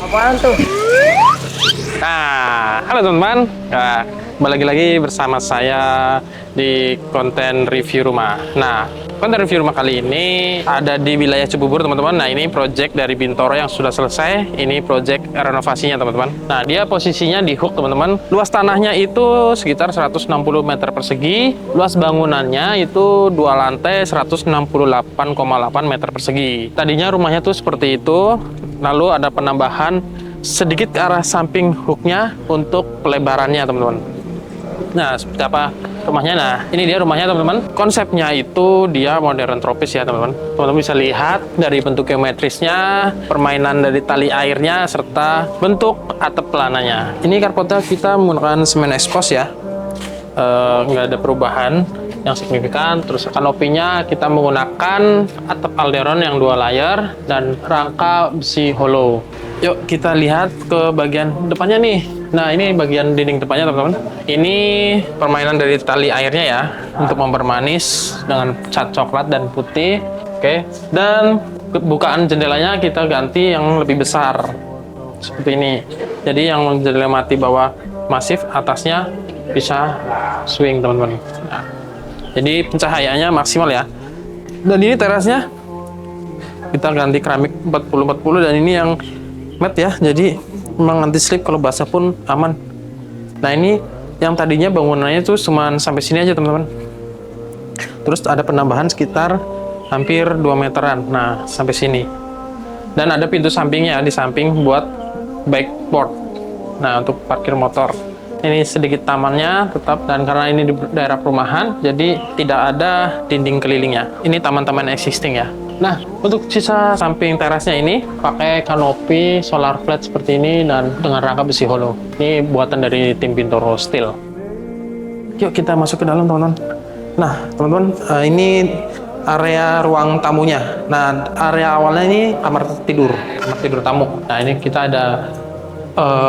Apaan tuh? Nah, halo teman-teman. Nah, kembali lagi bersama saya di konten review rumah. Nah, konten review rumah kali ini ada di wilayah Cibubur, teman-teman. Nah, ini project dari Bintoro yang sudah selesai. Ini project renovasinya, teman-teman. Nah, dia posisinya di Hook, teman-teman. Luas tanahnya itu sekitar 160 meter persegi. Luas bangunannya itu 2 lantai 168,8 meter persegi. Tadinya rumahnya tuh seperti itu. Lalu ada penambahan sedikit ke arah samping hooknya untuk pelebarannya, teman-teman. Nah, seperti apa rumahnya? Nah, ini dia rumahnya, teman-teman. Konsepnya itu dia modern tropis ya, teman-teman. Teman-teman bisa lihat dari bentuk geometrisnya, permainan dari tali airnya, serta bentuk atap pelananya. Ini carportnya kita menggunakan semen expose ya. Nggak ada perubahan yang signifikan. Terus kanopinya kita menggunakan atap Alderon yang 2 layer dan rangka besi hollow. Yuk kita lihat ke bagian depannya nih. Nah, ini bagian dinding depannya, teman-teman. Ini permainan dari tali airnya ya, untuk mempermanis dengan cat coklat dan putih. Oke. Dan bukaan jendelanya kita ganti yang lebih besar seperti ini. Jadi yang jendela mati bawah masif, atasnya bisa swing, teman-teman. Nah, jadi pencahayaannya maksimal ya. Dan ini terasnya kita ganti keramik 40-40, dan ini yang matte ya, jadi memang anti slip, kalau basah pun aman. Nah, ini yang tadinya bangunannya itu cuma sampai sini aja, teman-teman. Terus ada penambahan sekitar hampir 2 meteran, nah sampai sini. Dan ada pintu sampingnya di samping buat backboard, nah untuk parkir motor. Ini sedikit tamannya tetap, dan karena ini di daerah perumahan, jadi tidak ada dinding kelilingnya. Ini taman-taman existing ya. Nah, untuk sisa samping terasnya ini pakai kanopi solar flat seperti ini dan dengan rangka besi hollow. Ini buatan dari tim Bintoro Steel. Yuk kita masuk ke dalam, teman-teman. Nah, teman-teman, ini area ruang tamunya. Nah, area awalnya ini kamar tidur tamu. Nah, ini kita ada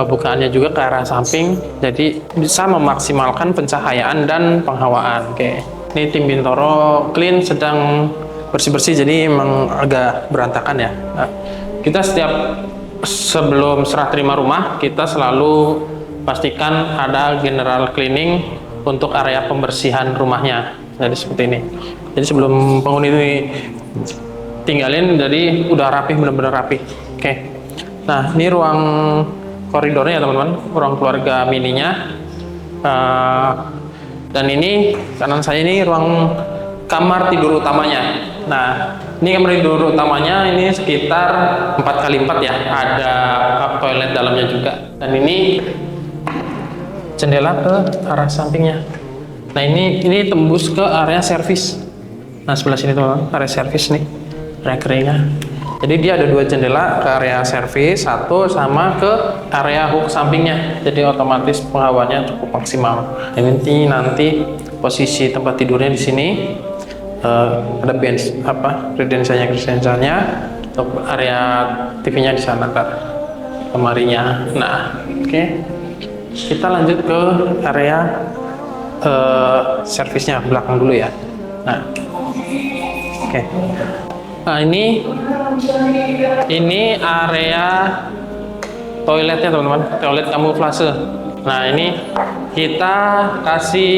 bukaannya juga ke arah samping, jadi bisa memaksimalkan pencahayaan dan penghawaan. Oke, ini tim Bintoro clean sedang bersih-bersih, jadi emang agak berantakan ya. Nah, kita sebelum serah terima rumah, kita selalu pastikan ada general cleaning untuk area pembersihan rumahnya. Jadi seperti ini. Jadi sebelum penghuni ini tinggalin, jadi udah rapi, benar-benar rapi. Oke. Nah, ini ruang koridornya ya, teman-teman, ruang keluarga mininya. Dan ini kanan saya ini ruang kamar tidur utamanya. Nah, ini kamar tidur utamanya ini sekitar 4x4 ya, ada toilet dalamnya juga. Dan ini jendela ke arah sampingnya. Nah, ini tembus ke area servis. Nah, sebelah sini, teman-teman, area servis nih, area keringnya. Jadi dia ada 2 jendela ke area servis, satu sama ke area hook sampingnya. Jadi otomatis penghawanya cukup maksimal. Ini nanti posisi tempat tidurnya di sini. Ada bench kredensialnya untuk area TV-nya di sana, lemarinya. Nah, oke. Kita lanjut ke area servisnya belakang dulu ya. Nah, oke. Nah, ini area toiletnya, teman-teman, toilet kamuflase. Nah, ini kita kasih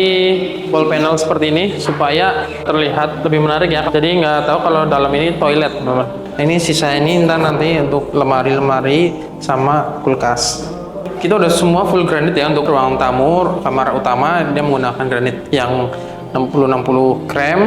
wall panel seperti ini supaya terlihat lebih menarik ya. Jadi nggak tahu kalau dalam ini toilet, teman-teman. Ini sisa ini nanti untuk lemari-lemari sama kulkas. Kita udah semua full granit ya untuk ruang tamu. Kamar utama dia menggunakan granit yang 60-60 krem,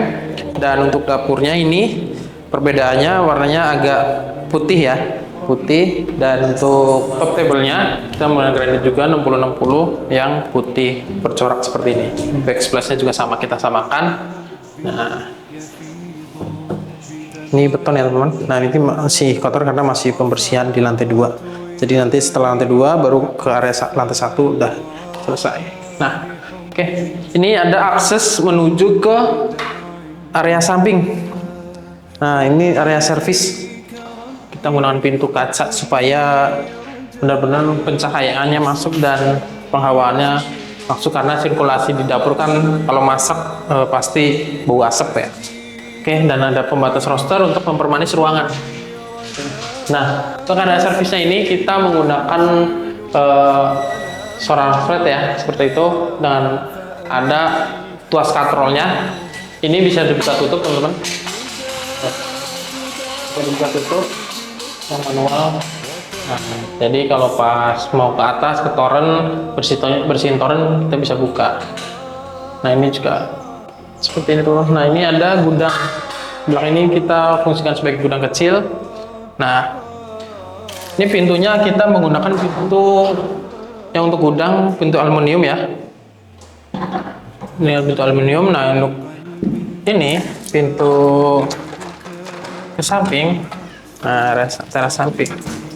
dan untuk dapurnya ini perbedaannya warnanya agak putih ya, putih. Dan untuk top table-nya kita menggunakan granit juga 60-60 yang putih bercorak seperti ini. Backsplash-nya juga sama, kita samakan. Nah, ini beton ya, teman-teman. Nah, ini masih kotor karena masih pembersihan di lantai 2. Jadi nanti setelah lantai 2 baru ke area lantai 1 udah selesai. Nah, oke. Ini ada akses menuju ke area samping. Nah, ini area servis. Kita menggunakan pintu kaca supaya benar-benar pencahayaannya masuk dan penghawaannya masuk, karena sirkulasi di dapur kan kalau masak pasti bau asap ya. Oke, dan ada pembatas roster untuk mempermanis ruangan. Nah, untuk area servisnya ini kita menggunakan solar flat ya, seperti itu, dan ada tuas katrolnya. Ini bisa dibuka tutup teman-teman. Bisa dibuka tutup yang manual. Nah, jadi kalau pas mau ke atas ke toren, bersihin toren, kita bisa buka. Nah, ini juga seperti ini tuh. Nah, ini ada gudang. Belakang ini kita fungsikan sebagai gudang kecil. Nah, ini pintunya kita menggunakan pintu yang untuk gudang, pintu aluminium ya. Ini pintu aluminium. Nah, untuk ini pintu ke samping, nah secara samping.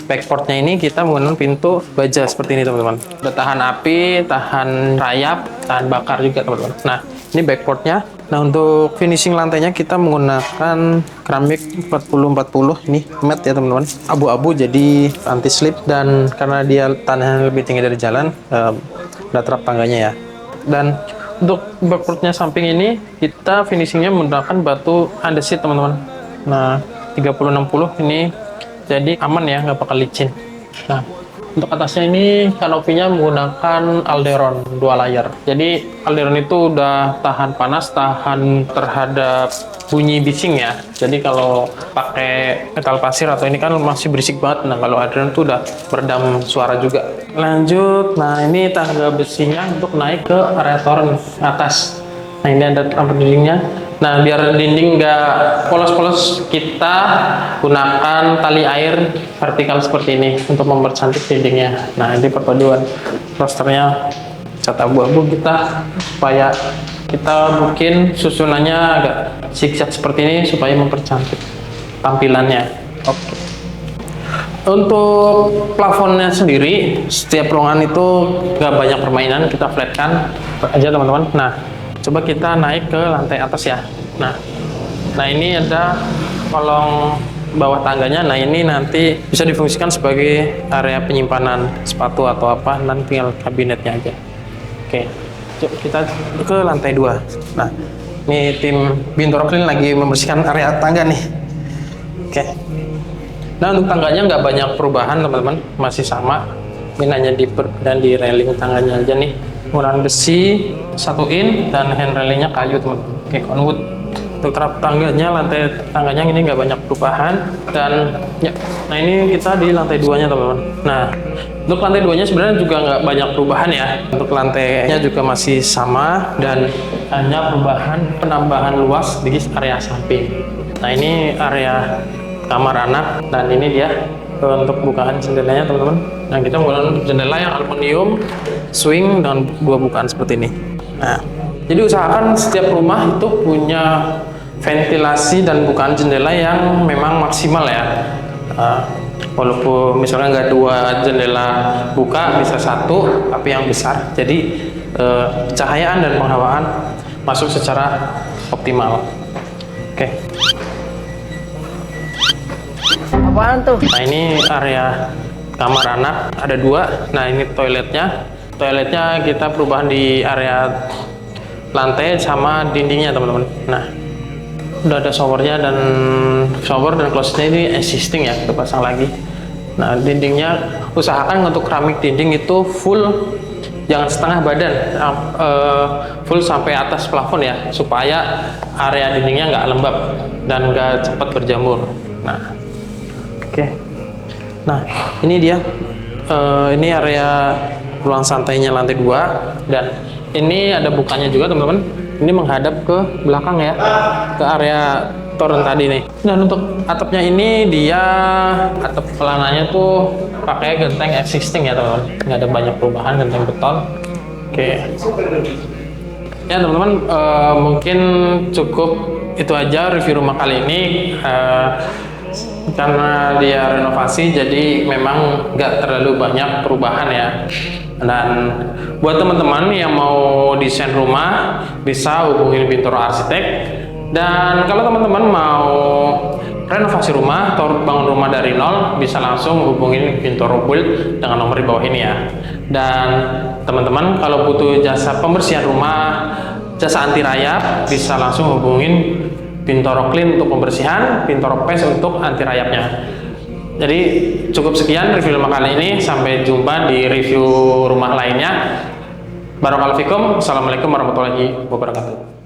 Backportnya ini kita menggunakan pintu baja seperti ini teman-teman. Udah tahan api, tahan rayap, tahan bakar juga teman-teman. Nah, ini backportnya. Nah, untuk finishing lantainya kita menggunakan keramik 40-40 ini matte ya teman-teman. Abu-abu jadi anti slip, dan karena dia tanahnya lebih tinggi dari jalan, udah terap tangganya ya. Dan untuk backportnya samping ini kita finishingnya menggunakan batu andesit teman-teman. Nah, 30-60 ini jadi aman ya, nggak bakal licin. Nah, untuk atasnya ini kanopinya menggunakan Alderon 2 layer. Jadi Alderon itu udah tahan panas, tahan terhadap bunyi bising ya. Jadi kalau pakai metal pasir atau ini kan masih berisik banget. Nah, kalau Alderon itu udah meredam suara juga. Lanjut, nah ini tangga besinya untuk naik ke area toren atas. Nah, ini ada lampu dindingnya. Nah, biar dinding nggak polos-polos, kita gunakan tali air vertikal seperti ini untuk mempercantik dindingnya. Nah, ini perpaduan rosternya cat abu-abu kita, supaya kita mungkin susunannya agak zigzag seperti ini supaya mempercantik tampilannya. Oke. Untuk plafonnya sendiri, setiap ruangan itu nggak banyak permainan, kita flatkan aja teman-teman. Nah, coba kita naik ke lantai atas ya. Nah ini ada kolong bawah tangganya. Nah, ini nanti bisa difungsikan sebagai area penyimpanan sepatu atau apa, nanti tinggal kabinetnya aja. Oke, coba kita ke lantai 2. Nah, ini tim Bintoro Clean lagi membersihkan area tangga nih. Oke. Nah, untuk tangganya nggak banyak perubahan teman-teman, masih sama. Ini hanya di railing tangganya aja nih. Menggunakan besi 1 in dan hand railingnya kayu teman-teman, kayak conwood. Untuk terap tangganya, lantai tangganya ini nggak banyak perubahan. Dan ya, nah ini kita di lantai 2 nya teman-teman. Nah, untuk lantai 2 nya sebenarnya juga nggak banyak perubahan ya. Untuk lantainya juga masih sama, dan hanya perubahan penambahan luas di area samping. Nah, ini area kamar anak, dan ini dia untuk bukaan jendelanya teman-teman. Nah, kita menggunakan jendela yang aluminium swing dengan 2 bukaan seperti ini. Nah, jadi usahakan setiap rumah itu punya ventilasi dan bukaan jendela yang memang maksimal ya. Walaupun misalnya nggak 2 jendela buka, bisa 1 tapi yang besar. Jadi cahayaan dan penghawaan masuk secara optimal. Oke. Apaan tuh? Nah, ini area kamar anak, ada 2. Nah, ini toiletnya. Toiletnya kita perubahan di area lantai sama dindingnya teman-teman. Nah, udah ada showernya, dan shower dan closetnya ini existing ya, kita pasang lagi. Nah, dindingnya usahakan untuk keramik dinding itu full, jangan setengah badan, full sampai atas plafon ya, supaya area dindingnya nggak lembab dan nggak cepat berjamur. Nah, oke. Nah, ini dia. Ini area ruang santainya lantai 2, dan ini ada bukanya juga teman-teman. Ini menghadap ke belakang ya, ke area toren tadi nih. Dan untuk atapnya ini dia atap pelananya tuh pakai genteng existing ya teman-teman. Nggak ada banyak perubahan, genteng beton. Oke. Ya teman-teman, mungkin cukup itu aja review rumah kali ini. Karena dia renovasi, jadi memang nggak terlalu banyak perubahan ya. Dan buat teman-teman yang mau desain rumah, bisa hubungin Bintoro Arsitek. Dan kalau teman-teman mau renovasi rumah atau bangun rumah dari nol, bisa langsung hubungin Bintoro Build dengan nomor di bawah ini ya. Dan teman-teman kalau butuh jasa pembersihan rumah, jasa anti rayap, bisa langsung hubungin Bintoro Clean untuk pembersihan, Bintoro Paste untuk anti rayapnya. Jadi cukup sekian review rumah kali ini. Sampai jumpa di review rumah lainnya. Barakallahu fikum. Assalamualaikum warahmatullahi wabarakatuh.